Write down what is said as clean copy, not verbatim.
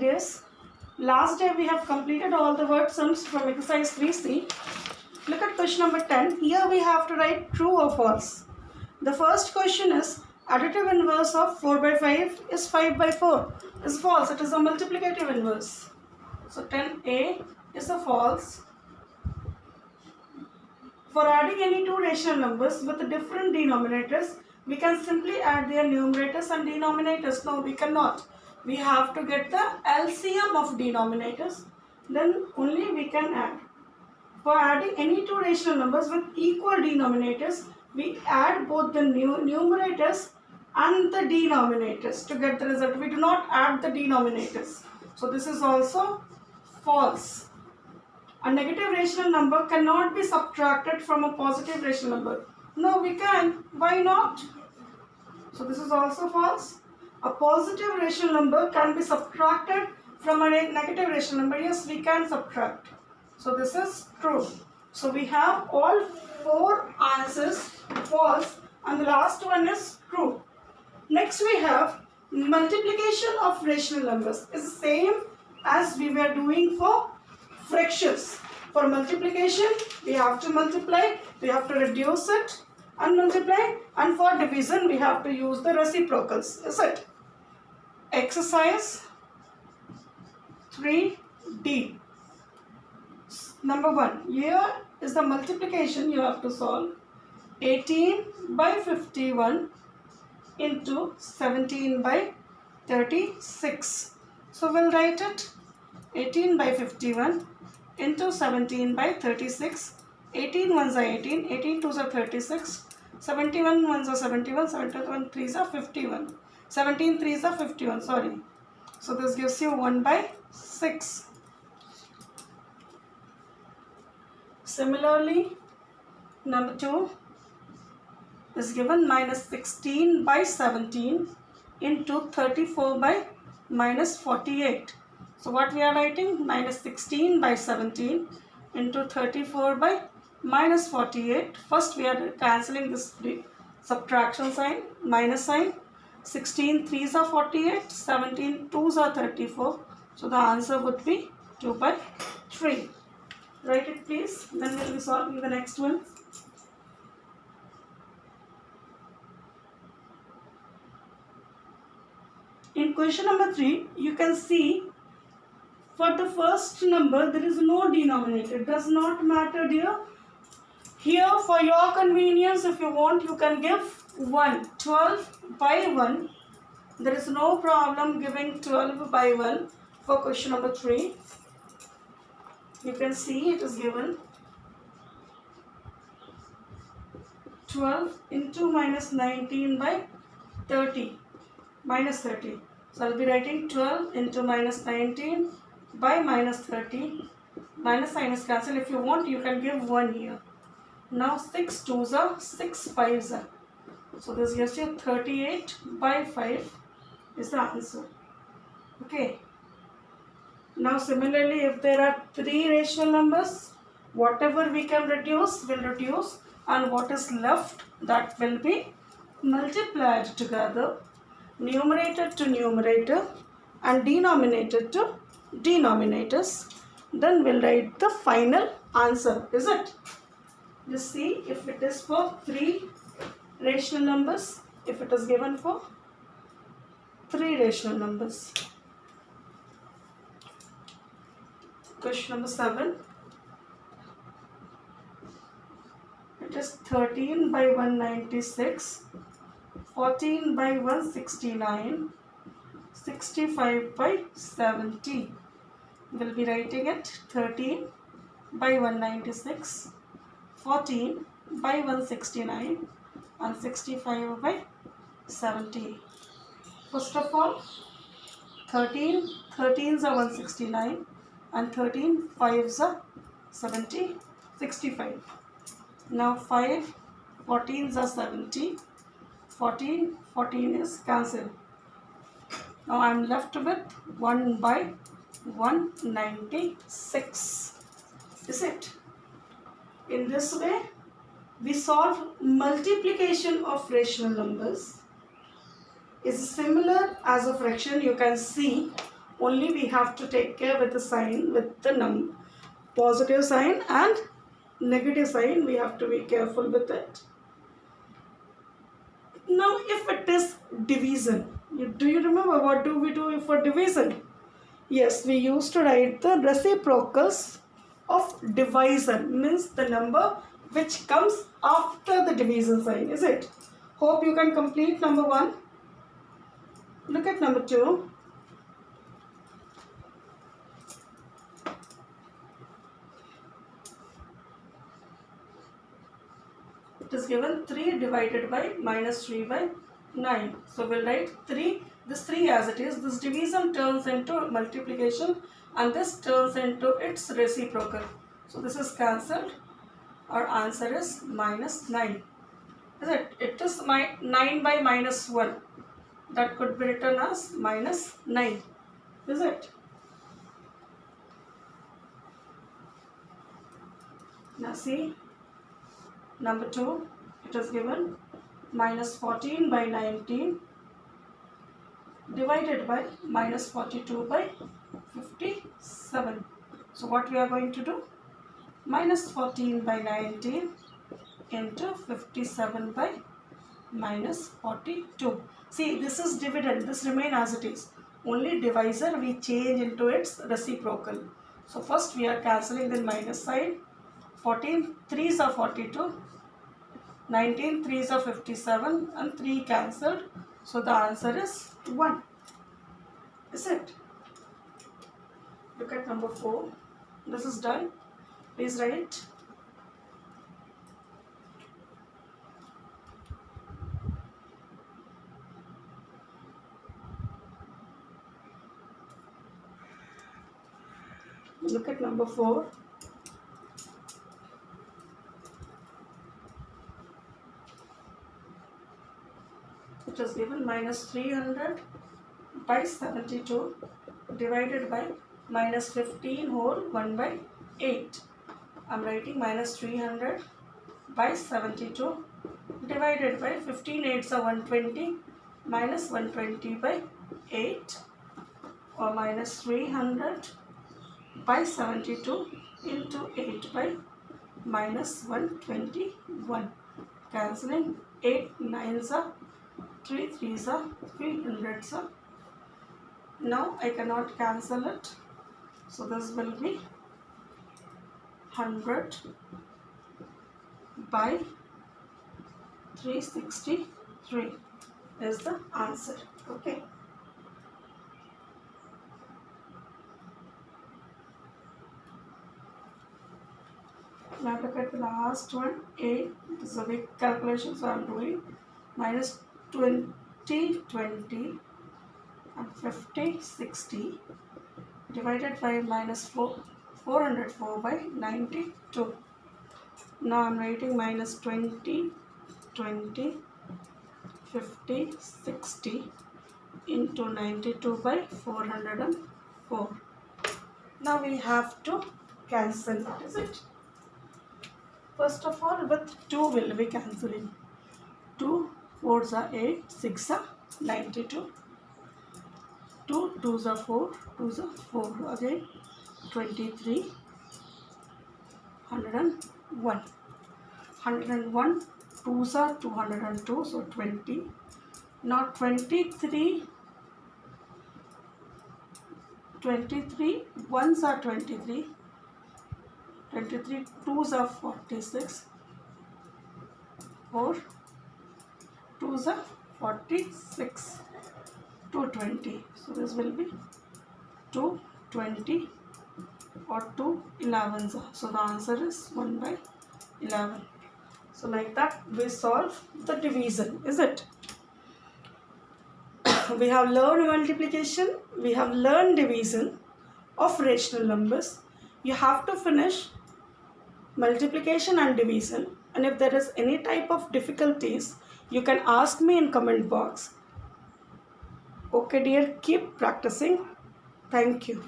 days. Last day we have completed all the word sums from exercise 3C. Look at question number 10. Here we have to write true or false. The first question is additive inverse of 4 by 5 is 5 by 4. Is false. It is a multiplicative inverse. So 10A is a false. For adding any two rational numbers with different denominators, we can simply add their numerators and denominators. No, we cannot. We have to get the LCM of denominators. Then only we can add. For adding any two rational numbers with equal denominators, we add both the numerators and the denominators to get the result. We do not add the denominators. So this is also false. A negative rational number cannot be subtracted from a positive rational number. No, we can. Why not? So this is also false. A positive rational number can be subtracted from a negative rational number. Yes, we can subtract. So this is true. So we have all four answers false and the last one is true. Next we have multiplication of rational numbers. Is the same as we were doing for fractions. For multiplication, we have to multiply, we have to reduce it and multiply, and for division, we have to use the reciprocals. Is it? Exercise 3D. Number 1. Here is the multiplication you have to solve. 18 by 51 into 17 by 36. So we'll write it 18 by 51 into 17 by 36. 18 ones are 18, 18 twos are 36, 71 ones are 71, 71 threes are 51, 17 threes are 51, sorry. So this gives you 1 by 6. Similarly, number 2 is given minus 16 by 17 into 34 by minus 48. So what we are writing? Minus 16 by 17 into 34 by minus 48. First we are cancelling this subtraction sign, minus sign. 16 threes are 48, 17 twos are 34. So the answer would be 2 by 3. Write it please, then we will be solving the next one. In question number 3, you can see for the first number there is no denominator. It does not matter dear. Here for your convenience, if you want, you can give 1. 12 by 1. There is no problem giving 12 by 1 for question number 3. You can see it is given 12 into minus 19 by 30. Minus 30. So I will be writing 12 into minus 19 by minus 30. Minus sign is cancelled. If you want, you can give 1 here. Now 6 twos are 6 fives are. So this gives you 38 by 5 is the answer. Okay. Now similarly, if there are 3 rational numbers, whatever we can reduce, will reduce, and what is left, that will be multiplied together, numerator to numerator and denominator to denominators. Then we'll write the final answer. Is it? Just see if it is for 3 rational numbers, if it is given for 3 rational numbers. Question number 7. It is 13 by 196, 14 by 169, 65 by 70. We'll be writing it 13 by 196, 14 by 169 and 65 by 70. First of all, 13 13s are 169 and 13 5s are 70, 65. Now 5 14s are 70, 14 is cancelled. Now I am left with 1 by 196. Is it? In this way, we solve multiplication of rational numbers. Is similar as a fraction. You can see Only we have to take care with the sign, with the positive sign and negative sign. We have to be careful with it. Now, if it is division, do you remember what do we do for division? Yes, we used to write the reciprocals of divisor, means the number which comes after the division sign, is it? Hope you can complete number 1. Look at number 2. It is given 3 divided by minus 3 by 9. So we'll write 3, this 3 as it is. This division turns into multiplication and this turns into its reciprocal. So this is cancelled. Our answer is minus 9. Is it? It is 9 by minus 1. That could be written as minus 9. Is it? Now see. Number 2, it is given minus 14 by 19 divided by minus 42 by 57. So what we are going to do? Minus 14 by 19 into 57 by minus 42. See, this is dividend. This remains as it is. Only divisor we change into its reciprocal. So first we are cancelling the minus sign. 14 3s are 42. 19 3s are 57 and 3 cancelled. So the answer is 1. Is it? Look at number 4. This is done. Please write. Look at number 4. It is given minus 300 by 72 divided by minus 15 whole 1 by 8. I am writing minus 300 by 72 divided by 15 8s are 120 minus 120 by 8, or minus 300 by 72 into 8 by minus 121. Cancelling 8 9s are 3 3s are 300s are. Now I cannot cancel it. So this will be 100 by 363 is the answer. Okay. Now look at the last one, 8. This is a big calculation, so I am doing minus 20 20 and 50 60 divided by minus 404 by 92. Now I am writing minus 20 20 50 60 into 92 by 404. Now we have to cancel it, is it? First of all, with 2 will be cancelling. 2 4s are 8, 6 are 92. 2 2s are 4, 2s are 4. Again 23, 101. 101, 2s are 202, so 20. Now 23, 1s are 23. 23 2s are 46. 4 2s are 46. 220. So this will be 220 or 2 11s. So the answer is 1 by 11. So like that we solve the division, is it? We have learned multiplication, we have learned division of rational numbers. You have to finish multiplication and division, and if there is any type of difficulties, you can ask me in comment box. Okay dear, keep practicing. Thank you.